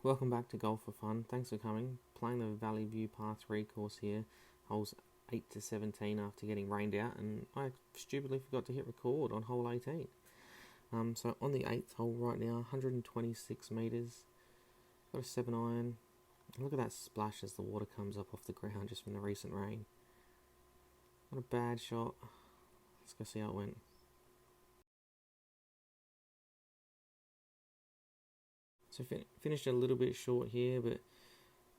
Welcome back to Golf for Fun. Thanks for coming. Playing the Valley View Par 3 course here, holes 8 to 17 after getting rained out, and I stupidly forgot to hit record on hole 18. So on the 8th hole right now, 126 metres, got a 7 iron. Look at that splash as the water comes up off the ground just from the recent rain. Not a bad shot. Let's go see how it went. So finished a little bit short here, but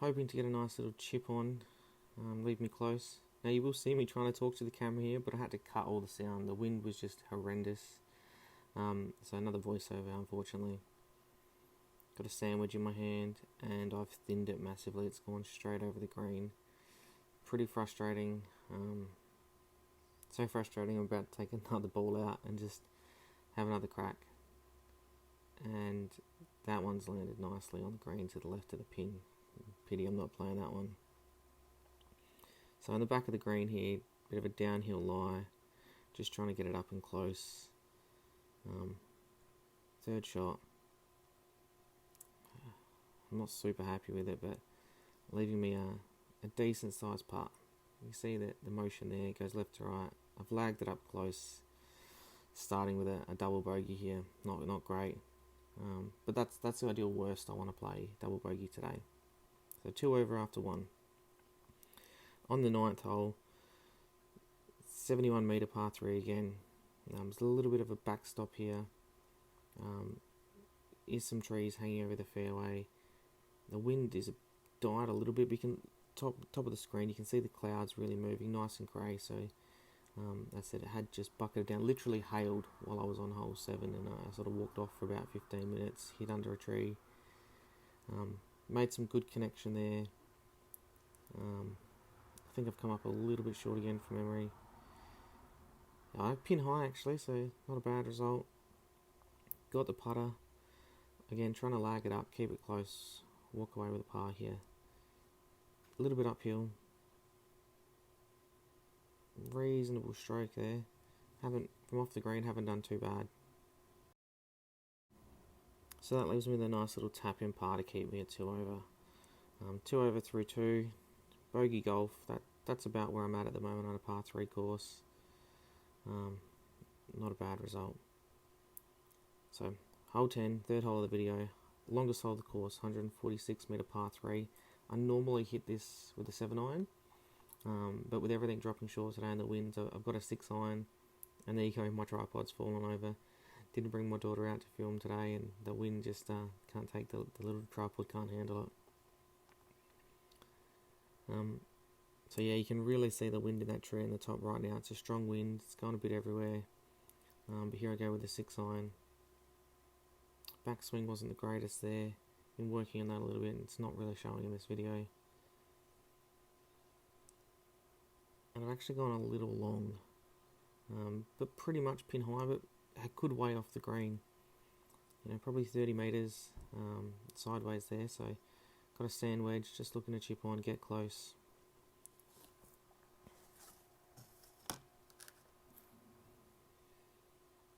hoping to get a nice little chip on, leave me close. Now you will see me trying to talk to the camera here, but I had to cut all the sound. The wind was just horrendous. So another voiceover, unfortunately. Got a sandwich in my hand, and I've thinned it massively. It's gone straight over the green. Pretty frustrating. So frustrating, I'm about to take another ball out and just have another crack. And that one's landed nicely on the green to the left of the pin. Pity I'm not playing that one. So on the back of the green here, bit of a downhill lie, just trying to get it up and close. Third shot. I'm not super happy with it, but leaving me a decent sized putt. You see that the motion there goes left to right. I've lagged it up close, starting with a double bogey here. Not great. But that's the ideal worst I want to play, double bogey today. So 2 over after 1. On the 9th hole, 71 metre par 3 again. There's a little bit of a backstop here. Is some trees hanging over the fairway. The wind is died a little bit. We can top of the screen. You can see the clouds really moving, nice and grey. So that's it. It had just bucketed down, literally hailed while I was on hole 7, and I sort of walked off for about 15 minutes. Hid under a tree. Made some good connection there. I think I've come up a little bit short again from memory. I pin high actually, so not a bad result. Got the putter. Again, trying to lag it up, keep it close, walk away with a par here. A little bit uphill. Reasonable stroke there. From off the green, haven't done too bad. So that leaves me with a nice little tap in par to keep me at 2 over. 2 over through 2. Bogey golf. That's about where I'm at the moment on a par 3 course. Not a bad result. So hole 10, third hole of the video, longest hole of the course, 146 metre par 3. I normally hit this with a 7 iron, but with everything dropping short today and the winds, I've got a 6 iron, and there you go, my tripod's fallen over. Didn't bring my daughter out to film today, and the wind just can't take the little tripod, can't handle it. So yeah, you can really see the wind in that tree in the top right now. It's a strong wind, it's going a bit everywhere. But here I go with the 6 iron. Backswing wasn't the greatest there. Been working on that a little bit, and it's not really showing in this video. And I've actually gone a little long, but pretty much pin high, but a good way off the green. You know, probably 30 metres sideways there. So got a sand wedge, just looking to chip on, get close.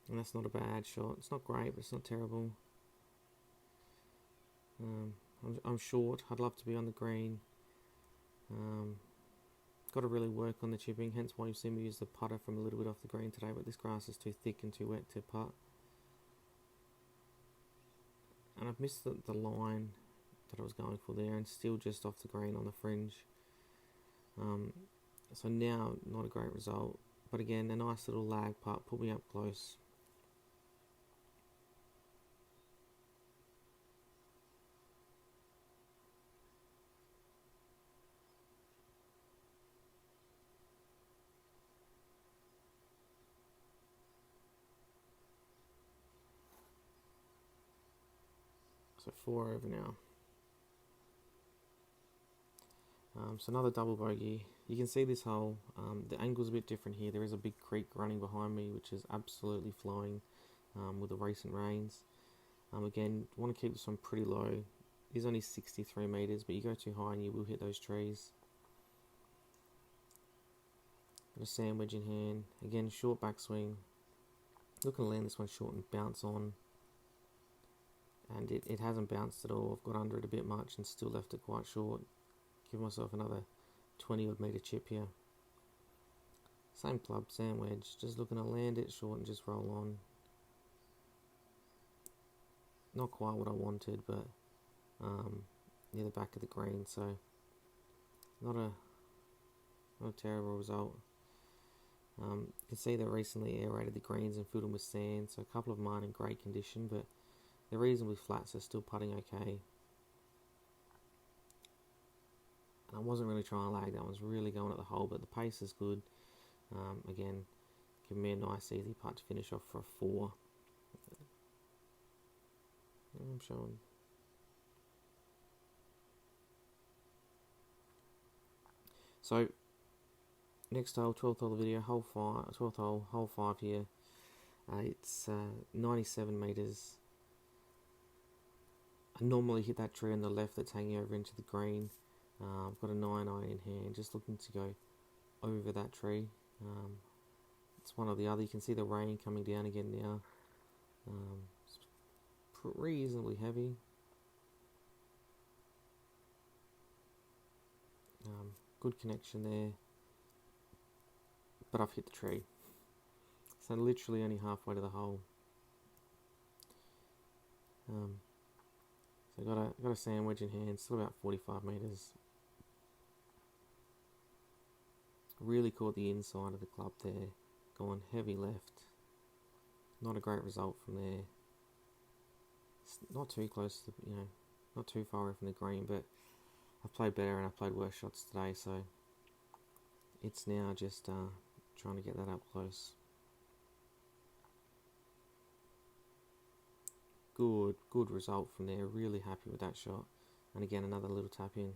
And that's not a bad shot. It's not great, but it's not terrible. I'm short. I'd love to be on the green. Got to really work on the chipping, hence why you've seen me use the putter from a little bit off the green today, but this grass is too thick and too wet to putt. And I've missed the line that I was going for there, and still just off the green on the fringe. So now, not a great result, but again, a nice little lag putt, put me up close. So 4 over now. So another double bogey. You can see this hole, the angle's a bit different here. There is a big creek running behind me, which is absolutely flowing with the recent rains. Again, want to keep this one pretty low. It is only 63 metres, but you go too high and you will hit those trees. Got a sandwich in hand. Again, short backswing. Looking to land this one short and bounce on. and it hasn't bounced at all. I've got under it a bit much and still left it quite short. Give myself another 20 odd metre chip here. Same club, sand wedge, just looking to land it short and just roll on. Not quite what I wanted, but near the back of the green, so not a terrible result. You can see that recently aerated the greens and filled them with sand, so a couple of mine in great condition, but they're reasonably flat, so still putting okay. And I wasn't really trying to lag that, I was really going at the hole, but the pace is good. Again, giving me a nice easy putt to finish off for a 4. I'm showing. So, next hole, 12th hole of the video, hole 5, 12th hole, hole 5 here. It's 97 metres. I normally hit that tree on the left that's hanging over into the green. I've got a 9 iron in hand, just looking to go over that tree. It's one or the other. You can see the rain coming down again now. It's reasonably heavy. Good connection there, but I've hit the tree. So literally only halfway to the hole. So got a sand wedge in hand, still about 45 metres. Really caught the inside of the club there, going heavy left. Not a great result from there. It's not too close to, not too far away from the green, but I've played better and I've played worse shots today, so it's now just trying to get that up close. Good result from there, really happy with that shot. And again, another little tap in.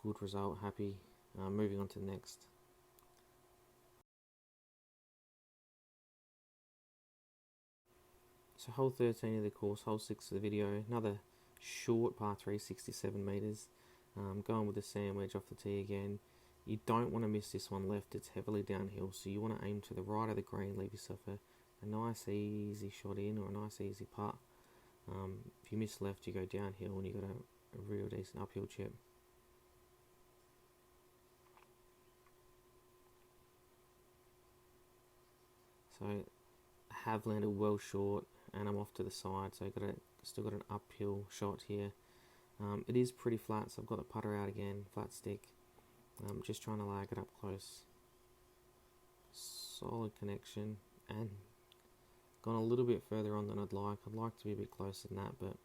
Good result, happy. Moving on to the next. So hole 13 of the course, hole 6 of the video, another short par 3, 67 metres. Going with the sand wedge off the tee again. You don't want to miss this one left, it's heavily downhill, so you want to aim to the right of the green, leave yourself a nice easy shot in, or a nice easy putt. If you miss left, you go downhill and you got a real decent uphill chip. So I have landed well short and I'm off to the side, so I've still got an uphill shot here. It is pretty flat, so I've got the putter out again, flat stick. Just trying to lag it up close. Solid connection, and gone a little bit further on than I'd like. I'd like to be a bit closer than that, but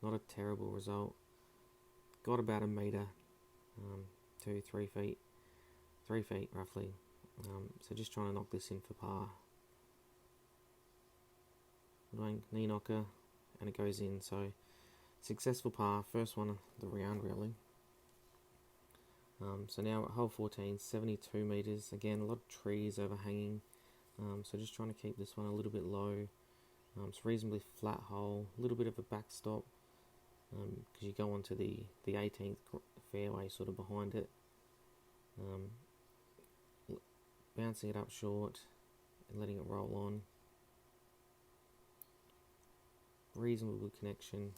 not a terrible result. Got about a metre, 2, 3 feet, 3 feet roughly. So just trying to knock this in for par. Going knee knocker, and it goes in. So successful par, first one of the round really. So now at hole 14, 72 metres. Again, a lot of trees overhanging. So just trying to keep this one a little bit low. It's a reasonably flat hole, a little bit of a backstop, because you go onto the 18th fairway sort of behind it. Bouncing it up short and letting it roll on. Reasonable good connection,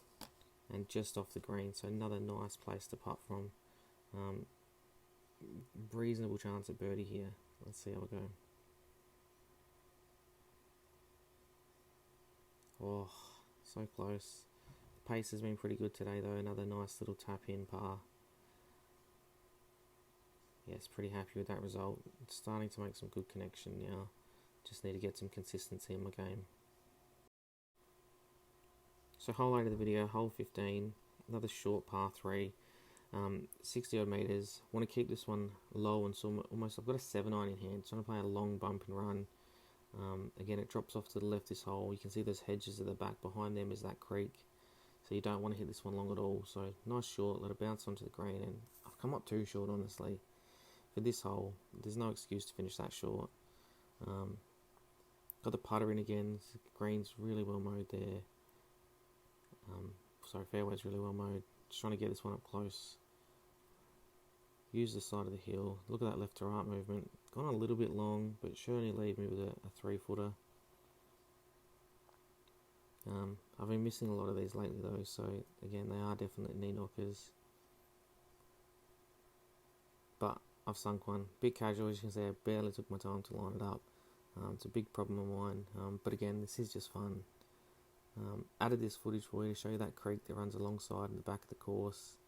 and just off the green, so another nice place to putt from. Reasonable chance at birdie here. Let's see how we go. Oh, so close. The pace has been pretty good today though. Another nice little tap in par. Yes, pretty happy with that result. It's starting to make some good connection now. Just need to get some consistency in my game. So hole 8 of the video, hole 15, another short par 3, 60 odd metres. Want to keep this one low, and so almost I've got a 7 iron in hand, so I'm going to play a long bump and run. Again, it drops off to the left this hole. You can see those hedges at the back. Behind them is that creek, so you don't want to hit this one long at all. So nice short, let it bounce onto the green, and I've come up too short honestly. For this hole, there's no excuse to finish that short. Got the putter in again. The green's really well mowed there. Fairway's really well mowed. Just trying to get this one up close. Use the side of the hill. Look at that left to right movement. Gone a little bit long, but should only leave me with a 3-footer. I've been missing a lot of these lately though, so again, they are definitely knee knockers. But I've sunk one. Bit casual, as you can see, I barely took my time to line it up. It's a big problem of mine, but again, this is just fun. Added this footage for you to show you that creek that runs alongside in the back of the course.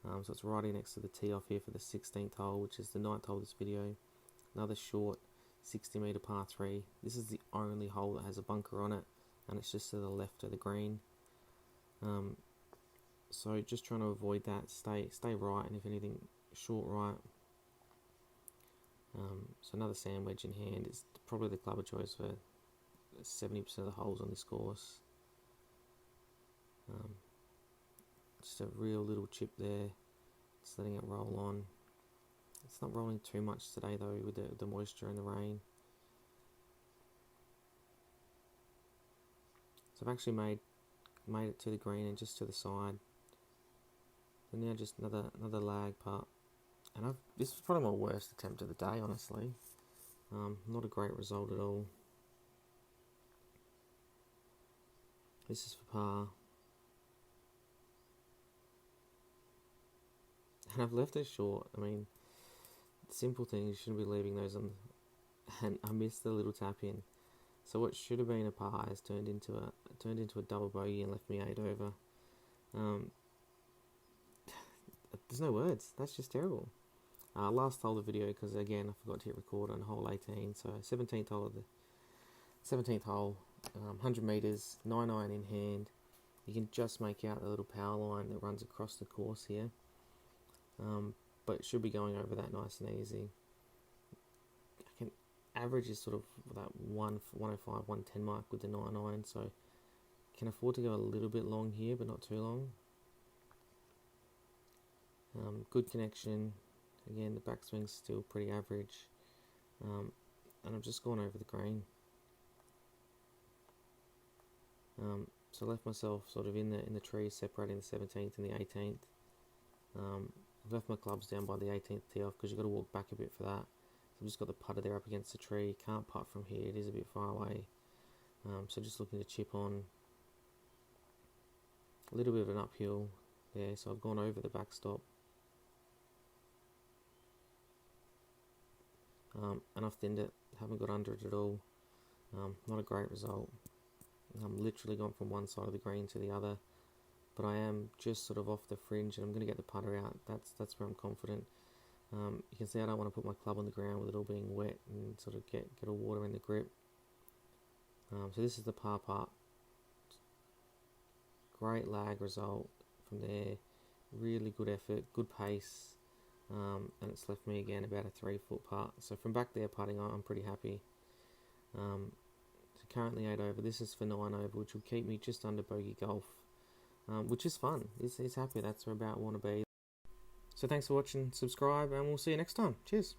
So it's right here next to the tee off here for the 16th hole, which is the 9th hole of this video. Another short 60 metre par 3. This is the only hole that has a bunker on it, and it's just to the left of the green. So just trying to avoid that, stay right, and if anything, short right. So another sand wedge in hand. It's probably the club of choice for 70% of the holes on this course. Just a real little chip there, just letting it roll on. It's not rolling too much today though with the moisture and the rain. So I've actually made it to the green and just to the side. And now just another lag putt. And this is probably my worst attempt of the day, honestly. Not a great result at all. This is for par. And I've left it short. I mean, simple thing, you shouldn't be leaving those on. And I missed the little tap in. So what should have been a par has turned into a double bogey and left me 8 over. There's no words. That's just terrible. Last hole of the video, because again I forgot to hit record on hole 18. So 17th hole of the 17th hole, 100 meters, 9-iron in hand. You can just make out the little power line that runs across the course here. But it should be going over that nice and easy. I can average is sort of that 105, 110 mark with the 9-iron, so can afford to go a little bit long here, but not too long. Good connection. Again, the backswing's still pretty average. And I've just gone over the green. So I left myself sort of in the trees, separating the 17th and the 18th. I've left my clubs down by the 18th tee off because you've got to walk back a bit for that. So I've just got the putter there up against the tree. Can't putt from here, it is a bit far away. So just looking to chip on. A little bit of an uphill there, so I've gone over the backstop. And I've thinned it, haven't got under it at all. Not a great result. I'm literally gone from one side of the green to the other, but I am just sort of off the fringe and I'm going to get the putter out. That's where I'm confident. You can see I don't want to put my club on the ground with it all being wet and sort of get all water in the grip. So this is the par putt. Great lag result from there. Really good effort, good pace. And it's left me again about a 3-foot putt. So from back there putting, I'm pretty happy. So currently 8 over. This is for 9 over, which will keep me just under bogey golf, which is fun. It's happy. That's where about I want to be. So thanks for watching. Subscribe, and we'll see you next time. Cheers.